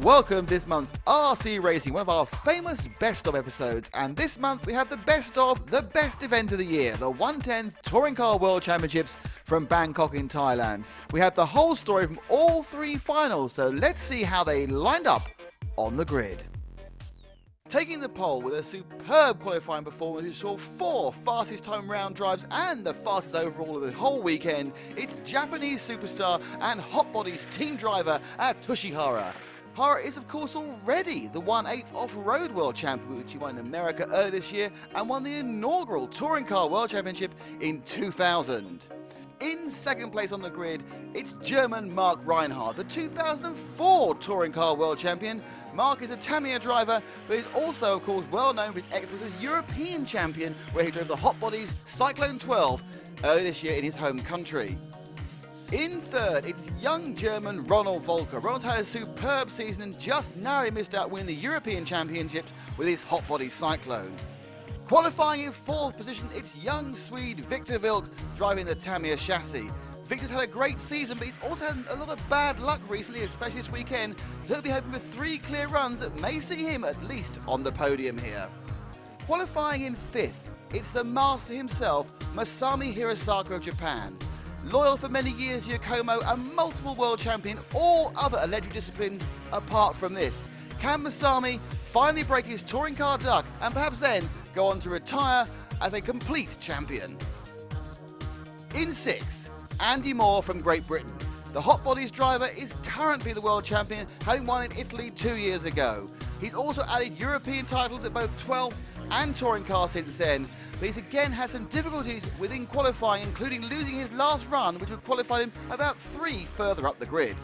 Welcome to this month's RC Racing, one of our famous best of episodes, and this month we have the best of the best event of the year, the 110th Touring Car World Championships from Bangkok in Thailand. We have the whole story from all three finals, so let's see how they lined up on the grid. Taking the pole with a superb qualifying performance who saw 4 fastest time round drives and the fastest overall of the whole weekend, it's Japanese superstar and Hot Bodies team driver Atsushi Hara. Hara is of course already the 1/8 off-road world champion, which he won in America earlier this year and won the inaugural Touring Car World Championship in 2000. In second place on the grid, it's German Marc Rheinard, the 2004 Touring Car World Champion. Marc is a Tamiya driver, but he's also, of course, well known for his exploits as European Champion, where he drove the Hot Bodies Cyclone 12 earlier this year in his home country. In third, it's young German Ronald Volker. Ronald had a superb season and just narrowly missed out winning the European Championships with his Hot Bodies Cyclone. Qualifying in fourth position, it's young Swede Victor Wilk driving the Tamiya chassis. Victor's had a great season, but he's also had a lot of bad luck recently, especially this weekend, so he'll be hoping for 3 clear runs that may see him at least on the podium here. Qualifying in fifth, it's the master himself, Masami Hirosaka of Japan. Loyal for many years, Yokomo, a multiple world champion, all other electric disciplines apart from this. Can Masami finally break his touring car duck and perhaps then go on to retire as a complete champion? In sixth, Andy Moore from Great Britain. The Hot Bodies driver is currently the world champion, having won in Italy 2 years ago. He's also added European titles at both 12th and touring car since then, but he's again had some difficulties within qualifying, including losing his last run, which would qualify him about 3 further up the grid.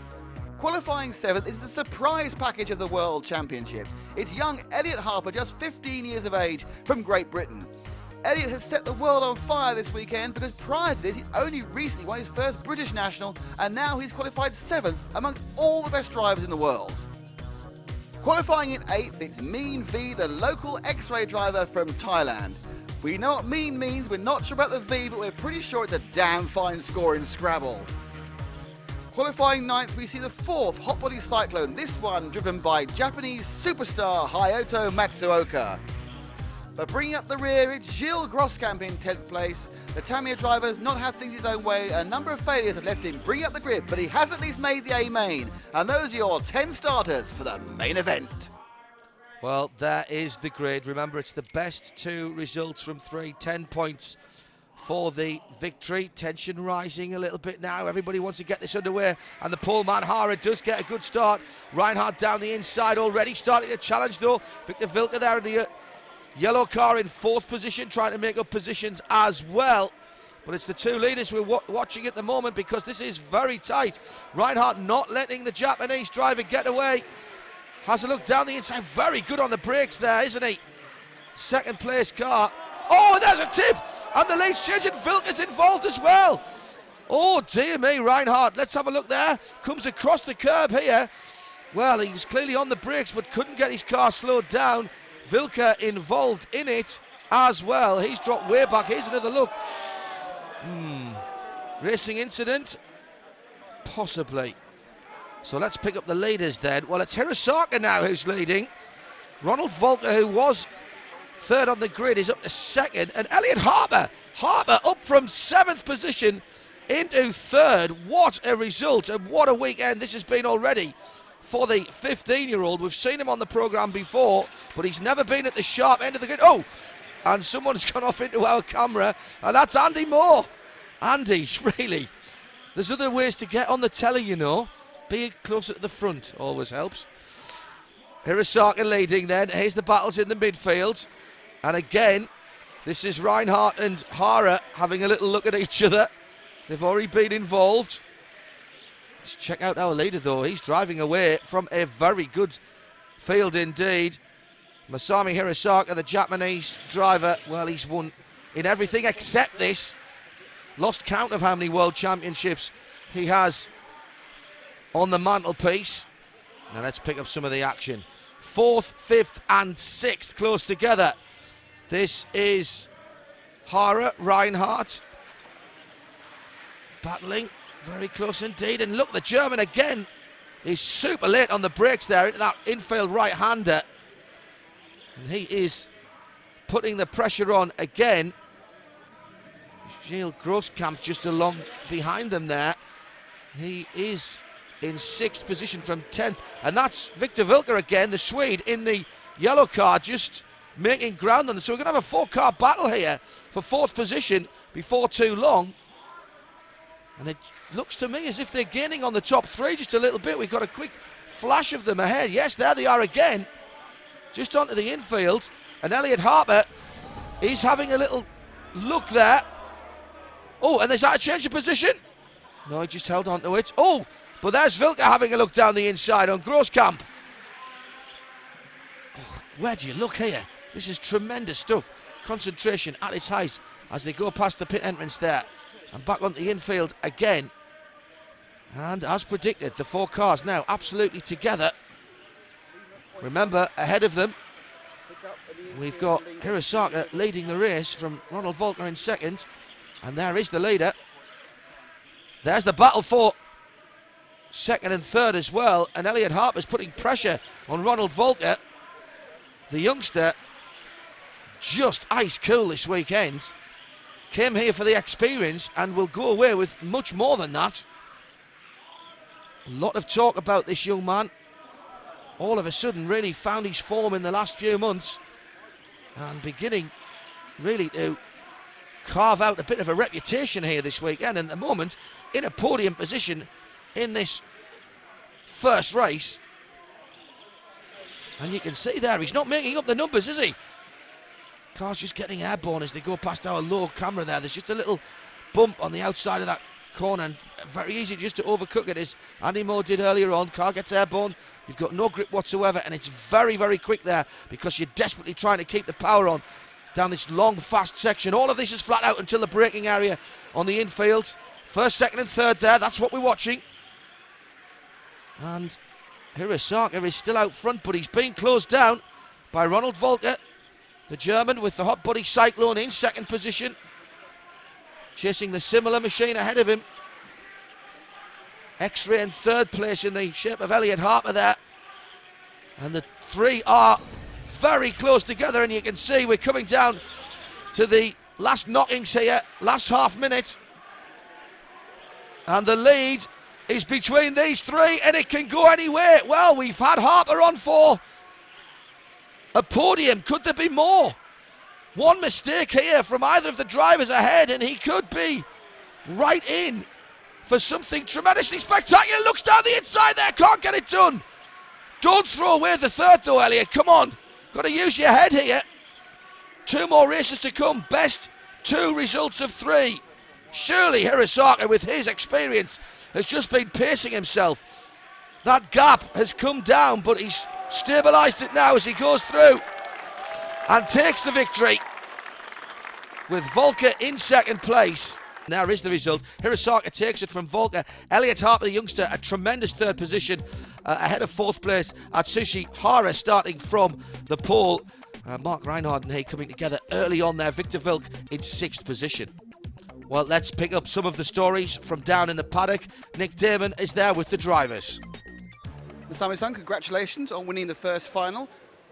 Qualifying 7th is the surprise package of the World Championships. It's young Elliot Harper, just 15 years of age, from Great Britain. Elliot has set the world on fire this weekend because prior to this he only recently won his first British National, and now he's qualified 7th amongst all the best drivers in the world. Qualifying in 8th, it's Mean V, the local X-Ray driver from Thailand. We know what Mean means, we're not sure about the V, but we're pretty sure it's a damn fine score in Scrabble. Qualifying 9th, we see the 4th Hot Bodies Cyclone, this one driven by Japanese superstar Hayato Matsuoka. But bringing up the rear, it's Gilles Groscamp in 10th place. The Tamiya driver's not had things his own way. A number of failures have left him bring up the grid, but he has at least made the A main. And those are your 10 starters for the main event. Well, there is the grid. Remember, it's the best 2 results from 3, 10 points for the victory. Tension rising a little bit now. Everybody wants to get this underway, and the pole man Hara does get a good start. Rheinard down the inside already, starting to challenge though. Victor Wilke there in the yellow car in 4th position, trying to make up positions as well. But it's the 2 leaders we're watching at the moment because this is very tight. Rheinard not letting the Japanese driver get away. Has a look down the inside, very good on the brakes there, isn't he? 2nd place car. Oh, and there's a tip! And the lead's changing, Wilke's involved as well. Oh dear me, Rheinard, let's have a look there. Comes across the curb here. Well, he was clearly on the brakes but couldn't get his car slowed down. Wilke involved in it as well. He's dropped way back. Here's another look. Racing incident? Possibly. So let's pick up the leaders then. Well, it's Hirosaka now who's leading. Ronald Volker, who was 3rd on the grid, is up to 2nd. And Elliot Harper up from 7th position into 3rd. What a result and what a weekend this has been already for the 15-year-old. We've seen him on the programme before, but he's never been at the sharp end of the grid. Oh, and someone's gone off into our camera, and that's Andy Moore. Andy, really, there's other ways to get on the telly, you know. Being closer to the front always helps. Hirosaka leading then. Here's the battles in the midfield. And again, this is Rheinard and Hara having a little look at each other. They've already been involved. Let's check out our leader though. He's driving away from a very good field indeed. Masami Hirosaka, the Japanese driver, well, he's won in everything except this. Lost count of how many world championships he has on the mantelpiece. Now let's pick up some of the action. 4th, 5th and 6th close together. This is Hara, Rheinard battling very close indeed. And look, the German again is super late on the brakes there into that infield right-hander. And he is putting the pressure on again. Gilles Grosskamp just along behind them there. He is in 6th position from 10th. And that's Victor Wilke again, the Swede, in the yellow car, just making ground on them. So we're going to have a 4-car battle here for 4th position before too long. And it looks to me as if they're gaining on the top 3 just a little bit. We've got a quick flash of them ahead. Yes, there they are again, just onto the infield. And Elliot Harper is having a little look there. Oh, and is that a change of position? No, he just held on to it. Oh, but there's Wilke having a look down the inside on Grosskamp. Oh, where do you look here? This is tremendous stuff. Concentration at its height as they go past the pit entrance there. And back onto the infield again. And as predicted, the 4 cars now absolutely together. Remember, ahead of them, we've got Hirosaka leading the race from Ronald Volker in 2nd. And there is the leader. There's the battle for 2nd and 3rd as well. And Elliot Harper's putting pressure on Ronald Volker. The youngster, just ice cool this weekend. Came here for the experience and will go away with much more than that. A lot of talk about this young man. All of a sudden really found his form in the last few months and beginning really to carve out a bit of a reputation here this weekend, and at the moment in a podium position in this first race. And you can see there, he's not making up the numbers, is he? Car's just getting airborne as they go past our low camera there. There's just a little bump on the outside of that corner, and very easy just to overcook it, as Andy Moore did earlier on. Car gets airborne, you've got no grip whatsoever, and it's very, very quick there because you're desperately trying to keep the power on down this long, fast section. All of this is flat out until the braking area on the infield. 1st, 2nd and 3rd there, that's what we're watching. And Hirosaka is still out front, but he's being closed down by Ronald Volker, the German, with the Hot Buddy Cyclone in 2nd position, chasing the similar machine ahead of him. X-Ray in 3rd place in the shape of Elliot Harper there. And the 3 are very close together, and you can see we're coming down to the last knockings here, last half minute. And the lead is between these 3, and it can go anywhere. Well, we've had Harper on for a podium. Could there be more? One mistake here from either of the drivers ahead, and he could be right in for something tremendously spectacular. Looks down the inside there, can't get it done. Don't throw away the 3rd though, Elliot, come on. Got to use your head here. 2 more races to come. Best 2 results of 3. Surely Hirosaka, with his experience, has just been pacing himself. That gap has come down, but he's stabilised it now as he goes through and takes the victory with Volker in 2nd place. There is the result. Hirosaka takes it from Volker. Elliot Harper, the youngster, a tremendous 3rd position, ahead of 4th place. Atsushi Hara starting from the pole. Marc, Rheinard and he coming together early on there. Victor Wilke in 6th position. Well, let's pick up some of the stories from down in the paddock. Nick Damon is there with the drivers. Masami-san, congratulations on winning the first final.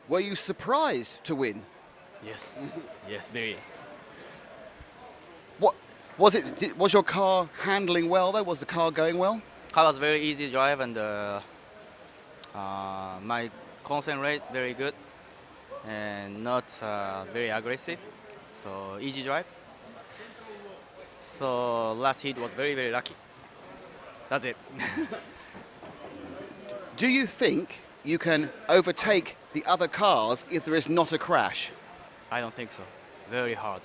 Were you surprised to win? Yes, yes, very. What was it? Was your car handling well though? Was the car going well? Car was very easy drive, and my consent rate very good and not very aggressive, so easy drive. So last hit was very, very lucky. That's it. Do you think you can overtake the other cars if there is not a crash? I don't think so. Very hard.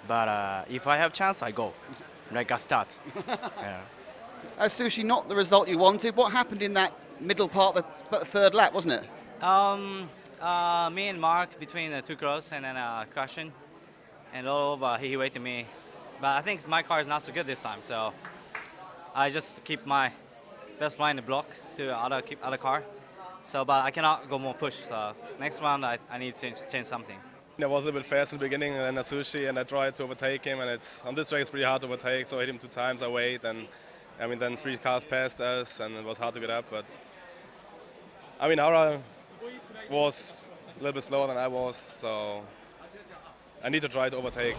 But if I have chance, I go. Like a start. Yeah. Atsushi, not the result you wanted. What happened in that middle part, the 3rd lap, wasn't it? Me and Marc between the 2 cars and then crashing, and all over he waited me. But I think my car is not so good this time, so I just keep my best line in the block to keep other car. So, but I cannot go more push. So next round I need to change something. I was a little bit fast in the beginning, and then Atsushi, and I tried to overtake him, and on this track it's pretty hard to overtake, so I hit him 2 times, I wait, and I mean, then 3 cars passed us, and it was hard to get up. But I mean, Hara was a little bit slower than I was, so I need to try to overtake.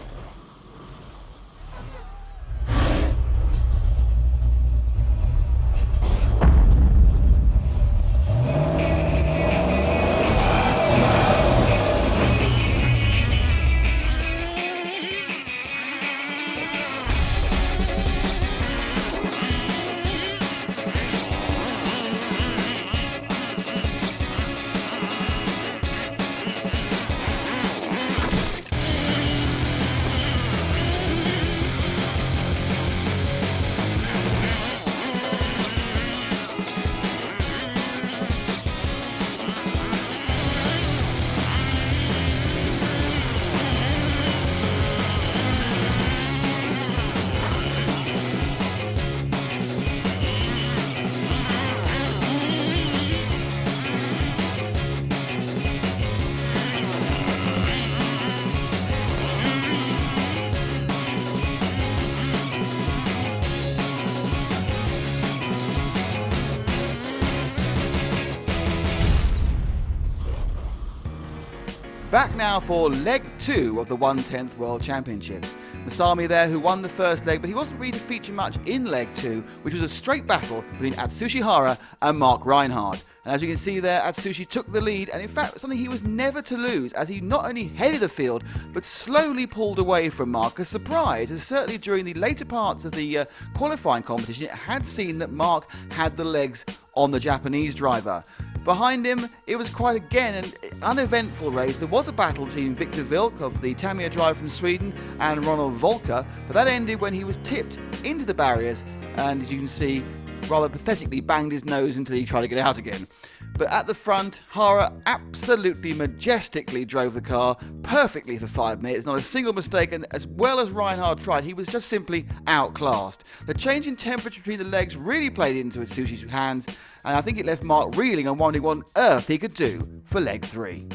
Back now for leg 2 of the 1/10th World Championships. Masami there, who won the first leg, but he wasn't really featured much in leg 2, which was a straight battle between Atsushi Hara and Marc Rheinard. And as you can see there, Atsushi took the lead, and in fact something he was never to lose, as he not only headed the field, but slowly pulled away from Marc. A surprise, as certainly during the later parts of the qualifying competition, it had seen that Marc had the legs on the Japanese driver. Behind him, it was quite again an uneventful race. There was a battle between Victor Wilk of the Tamiya driver from Sweden and Ronald Volker, but that ended when he was tipped into the barriers and, as you can see, rather pathetically banged his nose until he tried to get out again. But at the front, Hara absolutely majestically drove the car perfectly for 5 minutes, not a single mistake, and as well as Rheinard tried, he was just simply outclassed. The change in temperature between the legs really played into Atsushi's hands, and I think it left Marc reeling and wondering what on earth he could do for leg 3.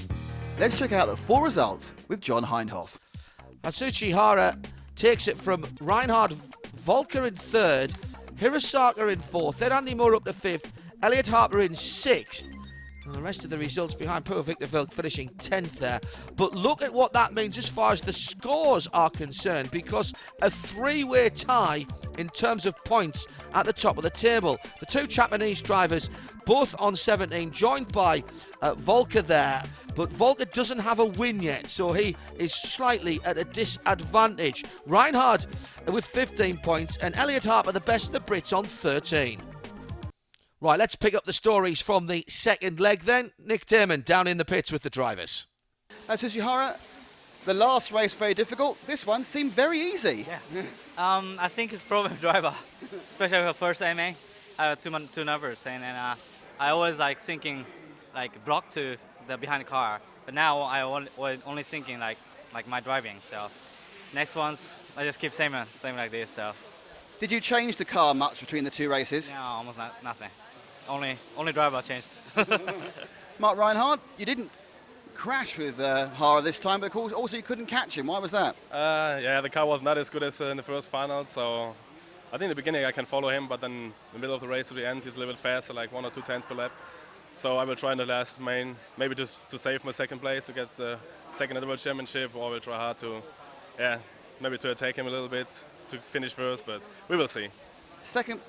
Let's check out the full results with John Hindhoff. Atsushi Hara takes it from Rheinard, Volker in 3rd, Hirosaka in 4th, then Andy Moore up to 5th, Elliot Harper in 6th, and the rest of the results behind poor Victor Wilk finishing 10th there. But look at what that means as far as the scores are concerned, because a 3-way tie in terms of points at the top of the table. The 2 Japanese drivers both on 17, joined by Volker there, but Volker doesn't have a win yet, so he is slightly at a disadvantage. Rheinard with 15 points, and Elliot Harper, the best of the Brits, on 13. Right, let's pick up the stories from the second leg then. Nick Damon down in the pits with the drivers. Atsushi Hara, the last race very difficult. This one seemed very easy. Yeah. I think it's problem driver, especially for first AMA. I have too nervous, and I always like thinking like block to the behind the car. But now I only thinking like my driving. So next ones I just keep same like this. So. Did you change the car much between the 2 races? No, almost nothing. Only driver changed. Marc Rheinard, you didn't crash with Hara this time, but of course also you couldn't catch him. Why was that? Yeah, the car was not as good as in the first final, so I think in the beginning I can follow him, but then in the middle of the race to the end he's a little bit faster, like 1 or 2 tenths per lap. So I will try in the last main, maybe just to save my second place, to get the second in the World Championship, or I will try hard to, maybe to attack him a little bit to finish first, but we will see. Second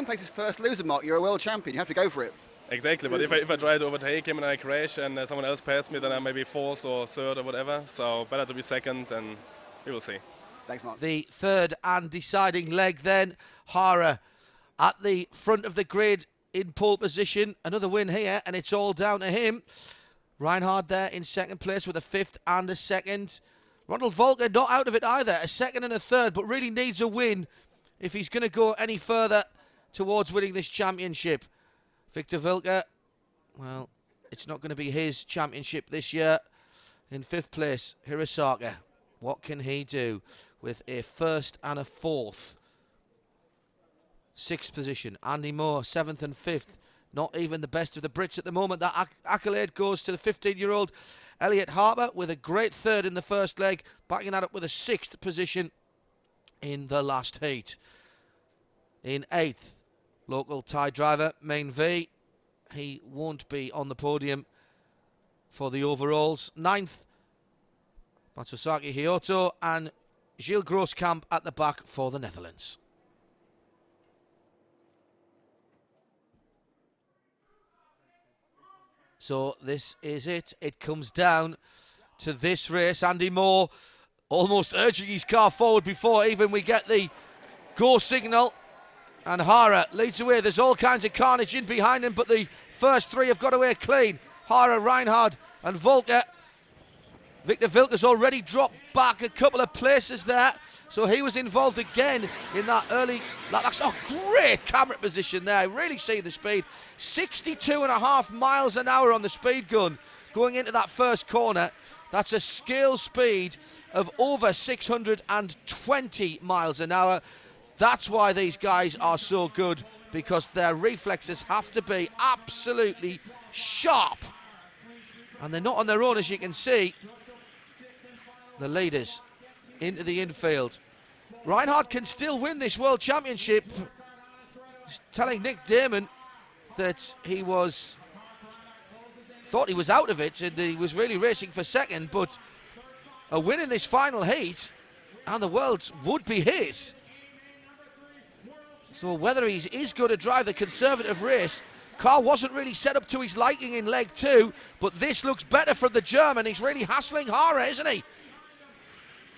place is first loser, Marc. You're a world champion. You have to go for it. Exactly, but if I try to overtake him and I crash and someone else passed me, then I may be 4th or 3rd or whatever. So better to be second, and we will see. Thanks, Marc. The third and deciding leg then. Hara at the front of the grid in pole position. Another win here, and it's all down to him. Rheinard there in second place with a 5th and a 2nd. Ronald Volker not out of it either, a 2nd and a 3rd, but really needs a win if he's going to go any further towards winning this championship. Victor Wilke, well, it's not going to be his championship this year. In 5th place, Hirosaka. What can he do with a 1st and a 4th? 6th position, Andy Moore, 7th and 5th. Not even the best of the Brits at the moment. That accolade goes to the 15-year-old Elliot Harper with a great 3rd in the first leg, backing that up with a 6th position in the last heat. in 8th. Local Thai driver, Main V. He won't be on the podium for the overalls. 9th, Masami Hirosaka and Gilles Grosskamp at the back for the Netherlands. So this is it. It comes down to this race. Andy Moore almost urging his car forward before even we get the go signal. And Hara leads away. There's all kinds of carnage in behind him, but the first 3 have got away clean. Hara, Rheinard and Volker. Victor Vilker's already dropped back a couple of places there. So he was involved again in that early... That's a great camera position there. Really see the speed. 62.5 miles an hour on the speed gun going into that first corner. That's a scale speed of over 620 miles an hour. That's why these guys are so good, because their reflexes have to be absolutely sharp. And they're not on their own, as you can see. The leaders into the infield. Rheinard can still win this World Championship. He's telling Nick Damon that he thought he was out of it and he was really racing for second, but a win in this final heat and the world would be his. So whether he is going to drive the conservative race, car wasn't really set up to his liking in leg 2, but this looks better from the German. He's really hassling Hara, isn't he?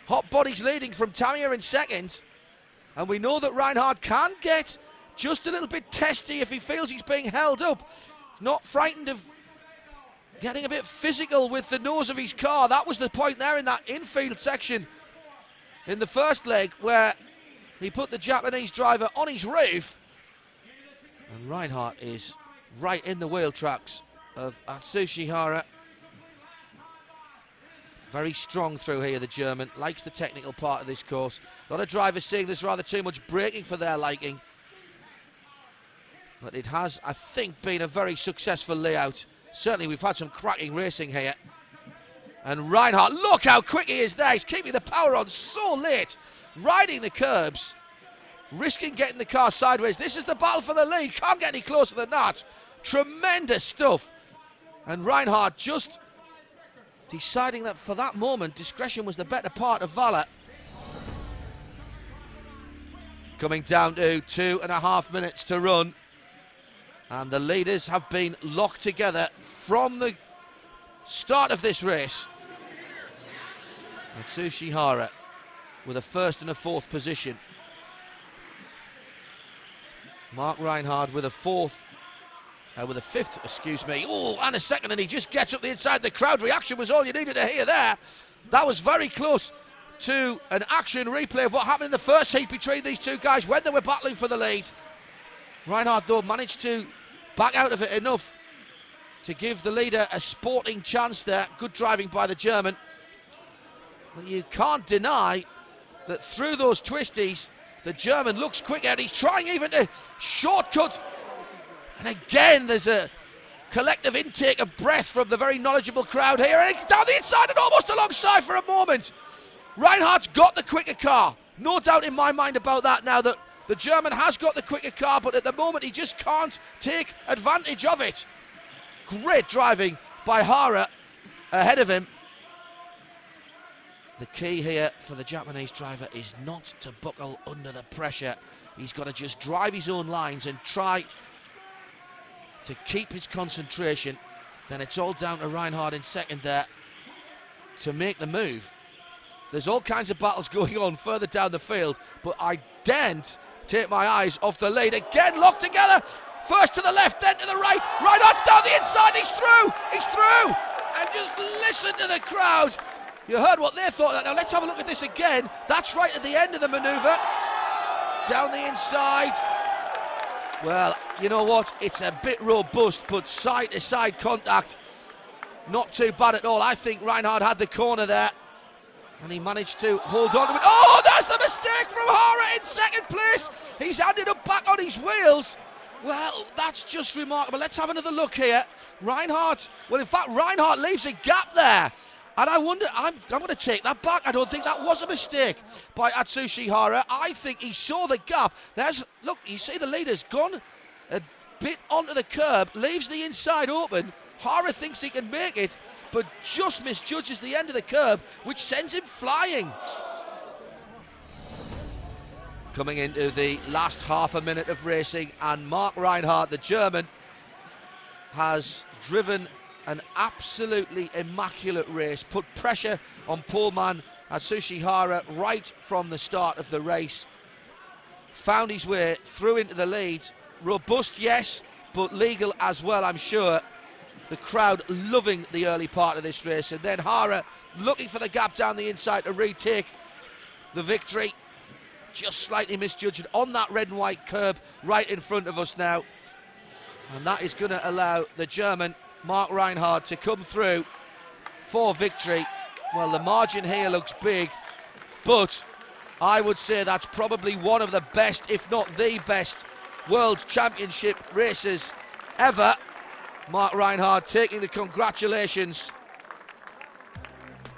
Hot Body's leading from Tamiya in second, and we know that Rheinard can get just a little bit testy if he feels he's being held up. He's not frightened of getting a bit physical with the nose of his car. That was the point there in that infield section in the first leg where he put the Japanese driver on his roof, and Rheinard is right in the wheel tracks of Atsushi Hara. Very strong through here, the German. Likes the technical part of this course. A lot of drivers saying there's rather too much braking for their liking. But it has, I think, been a very successful layout. Certainly we've had some cracking racing here. And Rheinard, look how quick he is there. He's keeping the power on so late. Riding the curbs. Risking getting the car sideways. This is the battle for the lead. Can't get any closer than that. Tremendous stuff. And Rheinard just deciding that for that moment, discretion was the better part of valor. Coming down to 2.5 minutes to run. And the leaders have been locked together from the start of this race. Atsushi Hara with a 1st and a 4th position. Marc Rheinard with a 4th. With a 5th, excuse me. Oh, and a 2nd, and he just gets up the inside. The crowd reaction was all you needed to hear there. That was very close to an action replay of what happened in the first heat between these two guys when they were battling for the lead. Rheinard, though, managed to back out of it enough to give the leader a sporting chance there. Good driving by the German. But you can't deny that through those twisties, the German looks quicker. He's trying even to shortcut. And again, there's a collective intake of breath from the very knowledgeable crowd here. And down the inside and almost alongside for a moment. Reinhardt's got the quicker car. No doubt in my mind about that now, that the German has got the quicker car, but at the moment he just can't take advantage of it. Great driving by Hara ahead of him. The key here for the Japanese driver is not to buckle under the pressure. He's got to just drive his own lines and try to keep his concentration. Then it's all down to Rheinard in second there to make the move. There's all kinds of battles going on further down the field, but I daren't take my eyes off the lead. Again, locked together. First to the left, then to the right. Rheinard's down the inside. He's through. He's through. And just listen to the crowd. You heard what they thought. Now let's have a look at this again. That's right at the end of the manoeuvre. Down the inside. Well, you know what? It's a bit robust, but side-to-side contact, not too bad at all. I think Rheinard had the corner there, and he managed to hold on to it. Oh, that's the mistake from Hara in second place. He's handed up back on his wheels. Well, that's just remarkable. Let's have another look here. Rheinard, well, in fact, Rheinard leaves a gap there. And I wonder, I'm going to take that back. I don't think that was a mistake by Atsushi Hara. I think he saw the gap. Look, you see the leader's gone a bit onto the curb, leaves the inside open. Hara thinks he can make it, but just misjudges the end of the curb, which sends him flying. Coming into the last half a minute of racing, and Marc Rheinard, the German, has driven an absolutely immaculate race, put pressure on poleman Atsushi Hara right from the start of the race. Found his way through into the lead. Robust, yes, but legal as well, I'm sure. The crowd loving the early part of this race, and then Hara looking for the gap down the inside to retake the victory. Just slightly misjudged on that red and white curb right in front of us now. And that is going to allow the German Marc Rheinard to come through for victory. Well, the margin here looks big, but I would say that's probably one of the best, if not the best, World Championship races ever. Marc Rheinard taking the congratulations.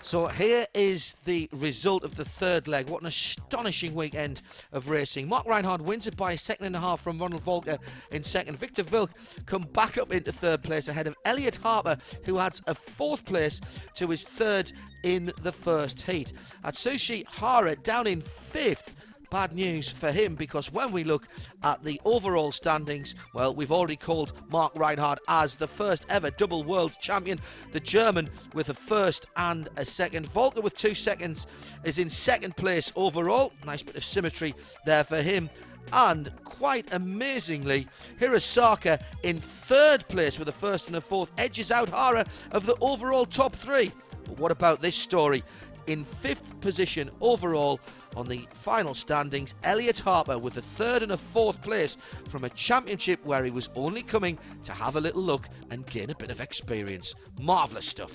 So here is the result of the third leg. What an astonishing weekend of racing. Marc Rheinard wins it by a second and a half from Ronald Volker in second. Victor Wilk come back up into third place ahead of Elliot Harper, who adds a fourth place to his third in the first heat. Atsushi Hara down in fifth. Bad news for him, because when we look at the overall standings, well, we've already called Marc Rheinard as the first ever double world champion. The German with a first and a second. Volker with 2 seconds is in second place overall. Nice bit of symmetry there for him. And quite amazingly, Hirosaka in third place with a first and a fourth edges out Hara of the overall top three. But what about this story? In fifth position overall on the final standings, Elliot Harper with a third and a fourth place from a championship where he was only coming to have a little look and gain a bit of experience. Marvellous stuff.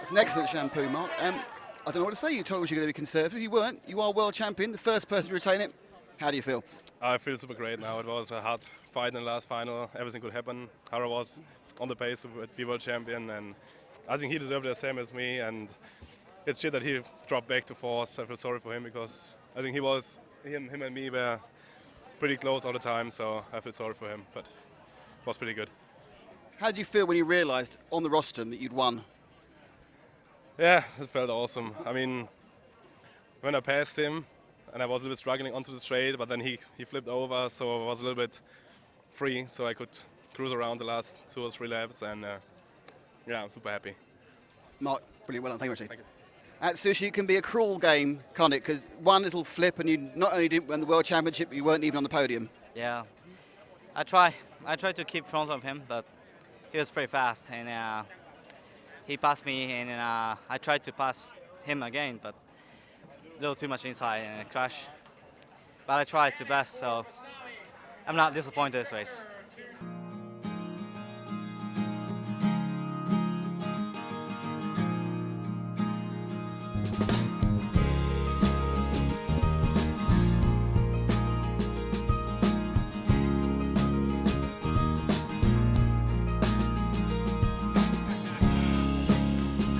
It's an excellent shampoo, Mark. I don't know what to say. You told us you're going to be conservative. You weren't. You are world champion, the first person to retain it. How do you feel? I feel super great now. It was a hard fight in the last final. Everything could happen. Hara was on the pace to be world champion, and I think he deserved it the same as me. And it's shit that he dropped back to fourth. I feel sorry for him, because I think him and me were pretty close all the time. So I feel sorry for him, but it was pretty good. How did you feel when you realised on the rostrum that you'd won? Yeah, it felt awesome. I mean, when I passed him, and I was a little bit struggling onto the straight, but then he flipped over, so I was a little bit free, so I could cruise around the last 2 or 3 laps, and yeah, I'm super happy. Mark, brilliant. Well done. Thank you, Thank you. Atsushi, can be a cruel game, can't it? Because one little flip and you not only didn't win the World Championship, but you weren't even on the podium. Yeah, I try to keep front of him, but he was pretty fast, and he passed me, and I tried to pass him again, but a little too much inside and a crash. But I tried to best, so I'm not disappointed this race.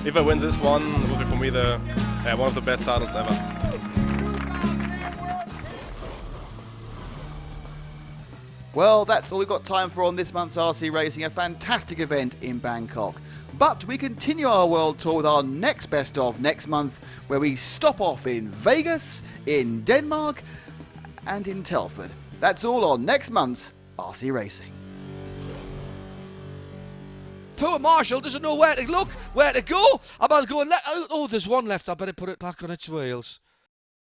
If I win this one, it will be for me one of the best titles ever. Well, that's all we've got time for on this month's RC Racing, a fantastic event in Bangkok. But we continue our world tour with our next best of next month, where we stop off in Vegas, in Denmark, and in Telford. That's all on next month's RC Racing. Poor Marshall doesn't know where to look, where to go. I'm about to go and oh, there's one left. I better put it back on its wheels.